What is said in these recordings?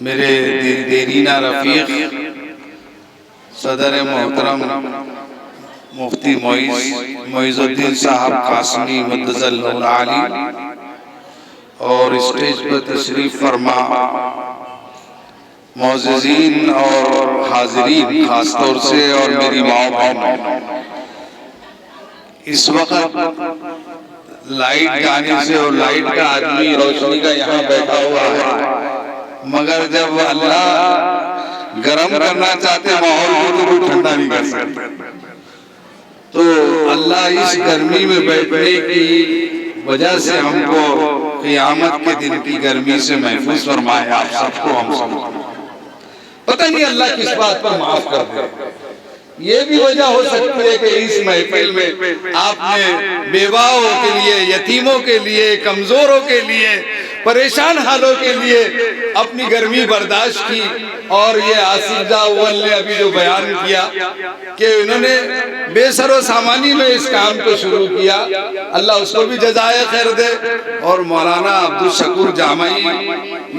میرے دیرینہ رفیق صدر محترم مفتی معیز الدین صاحب قاسمی مدظ اللہ العالی اور اسٹیج پر تشریف فرما معززین اور حاضرین خاص طور سے اور میری ماں بہنوں، اس وقت لائٹ جانے سے اور لائٹ کا آدمی روشنی کا یہاں بیٹھا ہوا ہے، مگر جب اللہ گرم کرنا چاہتے ماحول کو تو کوئی ٹھنڈا نہیں کر سکتے، تو اللہ اس گرمی میں بیٹھنے کی وجہ سے ہم کو قیامت کے دن کی گرمی سے محفوظ فرمائے۔ آپ سب کو ہم سب پتہ نہیں اللہ کس بات پر معاف کر دے۔ یہ بھی وجہ ہو سکتی ہے کہ اس محفل میں آپ نے بیواؤں کے لیے، یتیموں کے لیے، کمزوروں کے لیے، پریشان حالوں کے لیے اپنی گرمی برداشت کی، اور یہ آصف جاہ اول نے ابھی جو بیان کیا کہ انہوں نے بے سر و سامانی میں اس کام کو شروع کیا، اللہ اس کو بھی جزائے خیر دے۔ اور مولانا عبدالشکور جامعی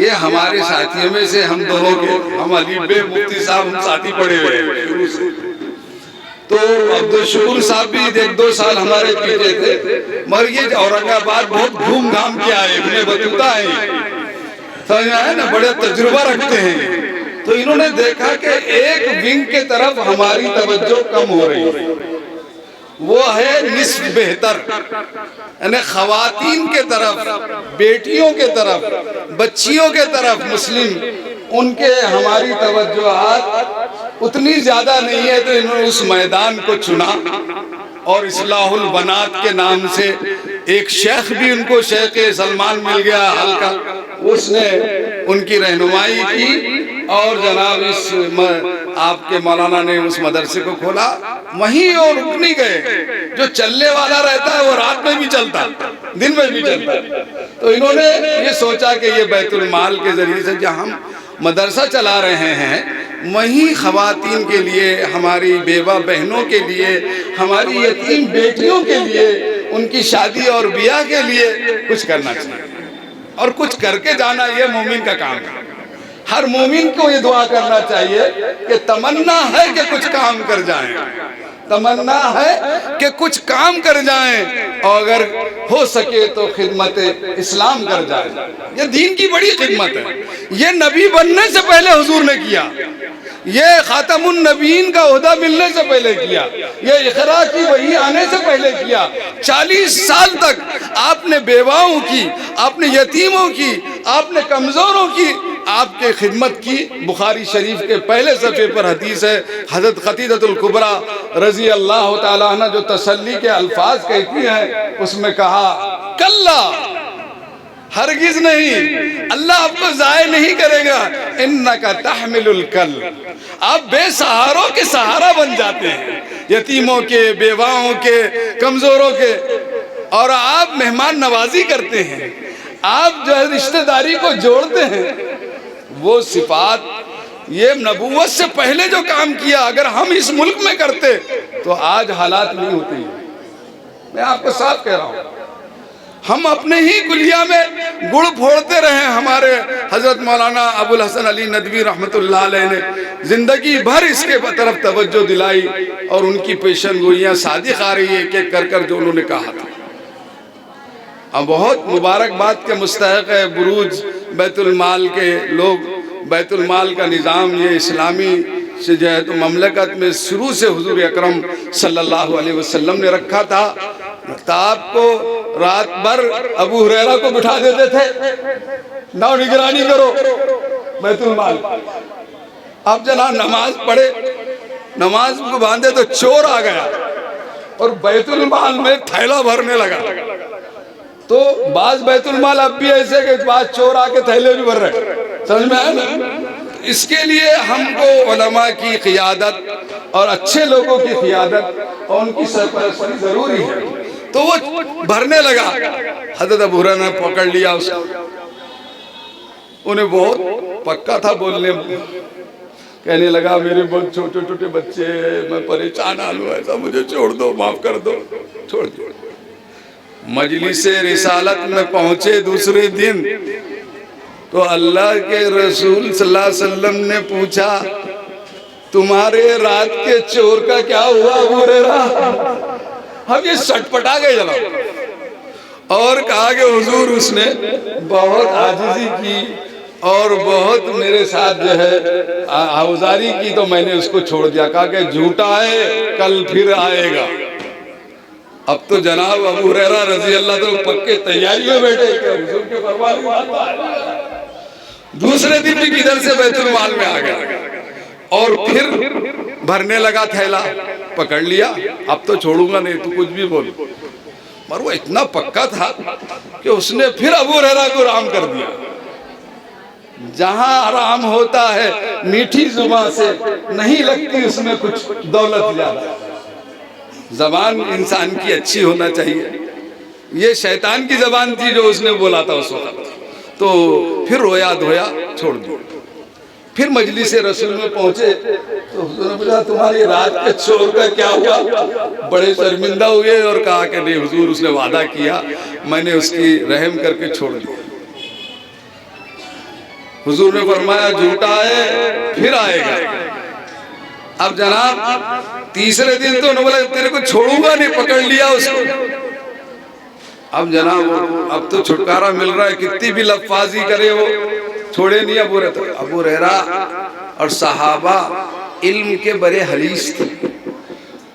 یہ ہمارے ساتھیوں میں سے ہم دونوں کے، ہم علی بے مفتی صاحب ہم ساتھی پڑے ہوئے ہیں شروع سے، تو عبدالشکور صاحب بھی 1-2 سال ہمارے پیچھے تھے، مگر یہ اورنگ آباد بہت گھوم گھام کے آئے، ابن بطوطہ ہیں، سمجھ میں آئے نا، بڑے تجربہ رکھتے ہیں، تو انہوں نے دیکھا کہ ایک ونگ کے طرف ہماری توجہ کم ہو رہی ہے، وہ ہے نصف بہتر، یعنی خواتین کے طرف، بیٹیوں کے طرف، بچیوں کے طرف مسلم، ان کے ہماری توجہات اتنی زیادہ نہیں ہے، تو انہوں نے اس میدان کو چنا، اور اصلاح البنات کے نام سے ایک شیخ بھی ان کو شیخ سلمان مل گیا حلقہ، اس نے ان کی رہنمائی کی، اور جناب اس آپ کے مولانا نے اس مدرسے کو کھولا، وہیں اور رک نہیں گئے، جو چلنے والا رہتا ہے وہ رات میں بھی چلتا، دن میں بھی چلتا، تو انہوں نے یہ سوچا کہ یہ بیت المال کے ذریعے سے جہاں ہم مدرسہ چلا رہے ہیں، وہیں خواتین کے لیے، ہماری بیوہ بہنوں کے لیے، ہماری یتیم بیٹیوں کے لیے، ان کی شادی اور بیاہ کے لیے کچھ کرنا چاہیے، اور کچھ کر کے جانا یہ مومن کا کام ہے۔ ہر مومن کو یہ دعا کرنا چاہیے کہ تمنا ہے کہ کچھ کام کر جائیں، تمنا ہے کہ کچھ کام کر جائیں، اور اگر ہو سکے تو خدمت اسلام کر جائیں۔ یہ دین کی بڑی خدمت ہے، یہ نبی بننے سے پہلے حضور نے کیا، یہ خاتم النبیین کا عہدہ ملنے سے پہلے کیا، یہ اقرا کی وحی آنے سے پہلے کیا۔ 40 سال تک آپ نے بیواؤں کی، آپ نے یتیموں کی، آپ نے کمزوروں کی آپ کے خدمت کی۔ بخاری شریف کے پہلے صفحے پر حدیث ہے، حضرت خدیجہ الکبریٰ رضی اللہ تعالیٰ عنہ جو تسلی کے الفاظ کہتی ہیں، اس میں کہا کلا، ہرگز نہیں، اللہ آپ کو ضائع نہیں کرے گا، انکا تحمل الکل، آپ بے سہاروں کے سہارا بن جاتے ہیں، یتیموں کے، بیواؤں کے، کمزوروں کے، اور آپ مہمان نوازی کرتے ہیں، آپ جو ہے رشتہ داری کو جوڑتے ہیں۔ وہ صفات، یہ نبوت سے پہلے جو کام کیا، اگر ہم اس ملک میں کرتے تو آج حالات نہیں ہوتے ہیں۔ میں آپ کو صاف کہہ رہا ہوں، ہم اپنے ہی کلیہ میں گڑ پھوڑتے رہے۔ ہمارے حضرت مولانا ابو الحسن علی ندوی رحمت اللہ علیہ نے زندگی بھر اس کے طرف توجہ دلائی، اور ان کی پیشن گوئیاں صادق آ رہی ہے کہ کر جو انہوں نے کہا تھا۔ ہم بہت مبارکباد کے مستحق ہے بروج بیت المال کے لوگ۔ بیت المال کا نظام یہ اسلامی سے جو ہے تو مملکت میں شروع سے حضور اکرم صلی اللہ علیہ وسلم نے رکھا تھا۔ آپ کو رات بھر ابو ہریرہ کو بٹھا دیتے تھے، نو نگرانی کرو بیت المال۔ اب جناب نماز پڑھے، نماز کو باندھے تو چور آ گیا اور بیت المال میں تھیلا بھرنے لگا۔ تو بعض بیت المال اب بھی ایسے کہ بعض چور آ کے تھیلے بھی بھر رہے، سمجھ میں آئے نا؟ اس کے لیے ہم کو علماء کی قیادت اور اچھے لوگوں کی قیادت اور ان کی سرپرستی ضروری ہے۔ تو وہ بھرنے لگا، حضرت ابو ہریرہ نے پکڑ لیا اس کو، انہیں بہت پکا تھا بولنے، کہنے لگا میرے بہت چھوٹے چھوٹے بچے، میں پریشان حال ہوں، ایسا مجھے چھوڑ دو، معاف کر دو، چھوڑ دو۔ مجلس رسالت میں پہنچے دوسرے دن، تو اللہ کے رسول صلی اللہ علیہ وسلم نے پوچھا تمہارے رات کے چور کا کیا ہوا ابو ہریرہ؟ ہم یہ سٹ پٹا گئے جناب، اور کہا کہ حضور اس نے بہت عاجزی کی اور بہت میرے ساتھ جو ہے آوزاری کی تو میں نے اس کو چھوڑ دیا، کہا کہ جھوٹا ہے کل پھر آئے گا۔ اب تو جناب ابو ہریرہ رضی اللہ عنہ پکے تیاری میں بیٹھے کہ حضور کے فرمان کی بات آئے گا۔ دوسرے دن بھی کدھر سے بیت المال میں آ گیا اور پھر بھرنے لگا تھیلا، پکڑ لیا، اب تو چھوڑوں گا نہیں تو کچھ بھی بول، مگر وہ اتنا پکا تھا کہ اس نے پھر ابو ہریرہ کو رام کر دیا۔ جہاں آرام ہوتا ہے میٹھی زبان سے نہیں لگتی اس میں کچھ دولت زیادہ۔ زبان انسان کی اچھی ہونا چاہیے، یہ شیطان کی زبان تھی جو اس نے بولا تھا اس وقت، تو پھر رویا دھویا چھوڑ دیا۔ پھر مجلس رسول میں پہنچے تو حضور نے پوچھا تمہاری رات کے چور کا کیا ہوا؟ بڑے شرمندہ ہوئے اور کہا کہ نہیں حضور اس نے وعدہ کیا، میں نے اس کی رحم کر کے چھوڑ دیا۔ حضور نے فرمایا جھوٹا ہے پھر آئے گا۔ اب جناب تیسرے دن تو انہوں نے بولا تیرے کو چھوڑوں گا نہیں، پکڑ لیا اس کو۔ اب جناب اب تو چھٹکارا مل رہا ہے، کتنی بھی لفظی کرے وہ چھوڑے نہیں ابو ہریرہ۔ اور صحابہ علم کے بڑے حریص تھے،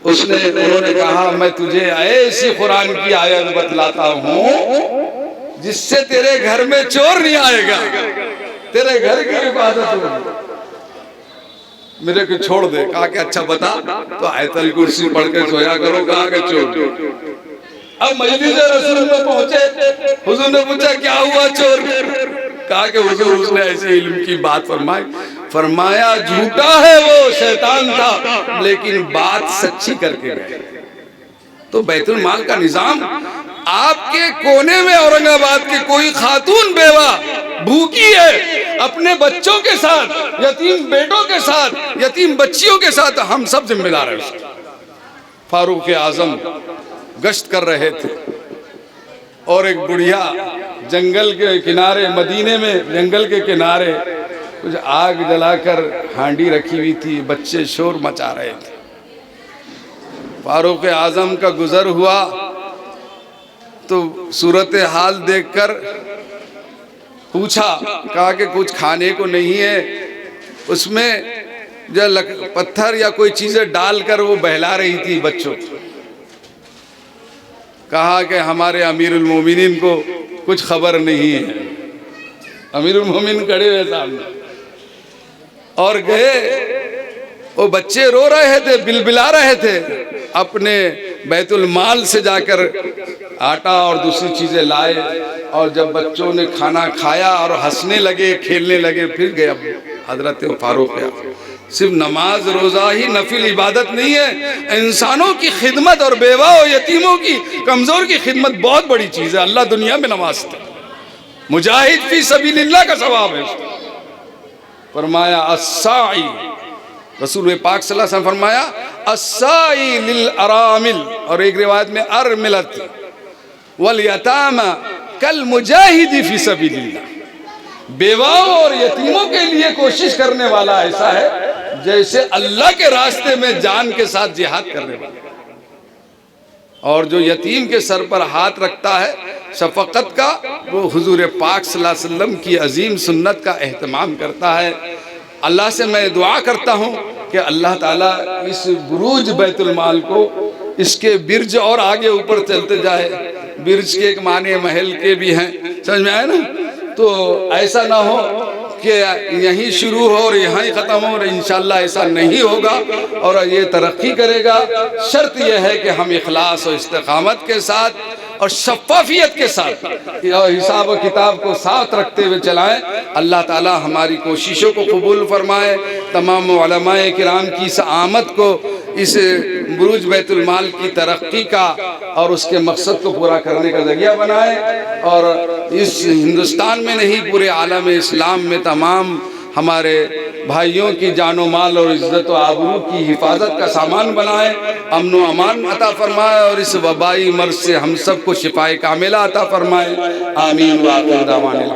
انہوں نے کہا میں تجھے ایسی قرآن کی آیت بتلاتا ہوں جس سے تیرے گھر میں چور نہیں آئے گا، تیرے گھر کی حفاظت ہوگی، میرے کو چھوڑ دے۔ کہا کہ اچھا بتا، تو آیت الکرسی پڑھ کے سویا کرو، کہا کہ چھوڑ۔ اب مجلس رسول میں پہنچے، حضور نے پوچھا کیا ہوا چور؟ کہا کہ حضور اس نے ایسے علم کی بات فرمائی، فرمایا جھوٹا ہے وہ شیطان تھا لیکن بات سچی کر کے گئے۔ تو بیت المال کا نظام آپ کے کونے میں اورنگ آباد کی کوئی خاتون بیوہ بھوکی ہے، اپنے بچوں کے ساتھ، یتیم بیٹوں کے ساتھ، یتیم بچیوں کے ساتھ ہم سب ذمہ دار ہیں۔ فاروق اعظم گشت کر رہے تھے اور ایک بڑھیا جنگل کے کنارے، مدینے میں جنگل کے کنارے کچھ آگ جلا کر ہانڈی رکھی ہوئی تھی، بچے شور مچا رہے تھے۔ فاروق اعظم کا گزر ہوا تو صورتحال دیکھ کر پوچھا، کہا کہ کچھ کھانے کو نہیں ہے؟ اس میں جو پتھر یا کوئی چیزیں ڈال کر وہ بہلا رہی تھی بچوں کو۔ کہا کہ ہمارے امیر المومنین کو کچھ خبر نہیں ہے۔ امیر المومنین کھڑے ہوئے سامنے اور گئے، وہ بچے رو رہے تھے، بلبلا رہے تھے، اپنے بیت المال سے جا کر آٹا اور دوسری چیزیں لائے، اور جب بچوں نے کھانا کھایا اور ہنسنے لگے کھیلنے لگے، پھر گئے حضرت فاروق اعظم۔ صرف نماز روزہ ہی نفل عبادت نہیں ہے، انسانوں کی خدمت اور بیوہ و یتیموں کی کمزور کی خدمت بہت بڑی چیز ہے۔ اللہ دنیا میں نوازتا ہے، مجاہد فی سبیل اللہ کا ثواب ہے۔ فرمایا الساعی، رسول پاک صلی اللہ علیہ وسلم فرمایا الساعی للارامل، اور ایک روایت میں ارملت والیتامى کالمجاہد فی سبیل اللہ، بیواؤں اور یتیموں کے لیے کوشش کرنے والا ایسا ہے جیسے اللہ کے راستے میں جان کے ساتھ جہاد کرنے والا۔ اور جو یتیم کے سر پر ہاتھ رکھتا ہے شفقت کا، وہ حضور پاک صلی اللہ علیہ وسلم کی عظیم سنت کا اہتمام کرتا ہے۔ اللہ سے میں دعا کرتا ہوں کہ اللہ تعالیٰ اس بروج بیت المال کو، اس کے برج اور آگے اوپر چلتے جائے، برج کے ایک معنی محل کے بھی ہیں، سمجھ میں آئے نا؟ تو ایسا نہ ہو کہ یہیں شروع ہو اور یہاں ہی ختم ہو، اور انشاءاللہ ایسا نہیں ہوگا اور یہ ترقی کرے گا۔ شرط یہ ہے کہ ہم اخلاص و استقامت کے ساتھ اور شفافیت کے ساتھ حساب و کتاب کو ساتھ رکھتے ہوئے چلائیں۔ اللہ تعالی ہماری کوششوں کو قبول فرمائے، تمام علماء کرام کی اس آمد کو اس بروج بیت المال کی ترقی کا اور اس کے مقصد کو پورا کرنے کا ذریعہ بنائے، اور اس ہندوستان میں نہیں پورے عالم اسلام میں تمام ہمارے بھائیوں کی جان و مال اور عزت و آبرو کی حفاظت کا سامان بنائے، امن و امان عطا فرمائے، اور اس وبائی مرض سے ہم سب کو شفائے کاملہ عطا فرمائے۔ آمین وآخر دعوانا۔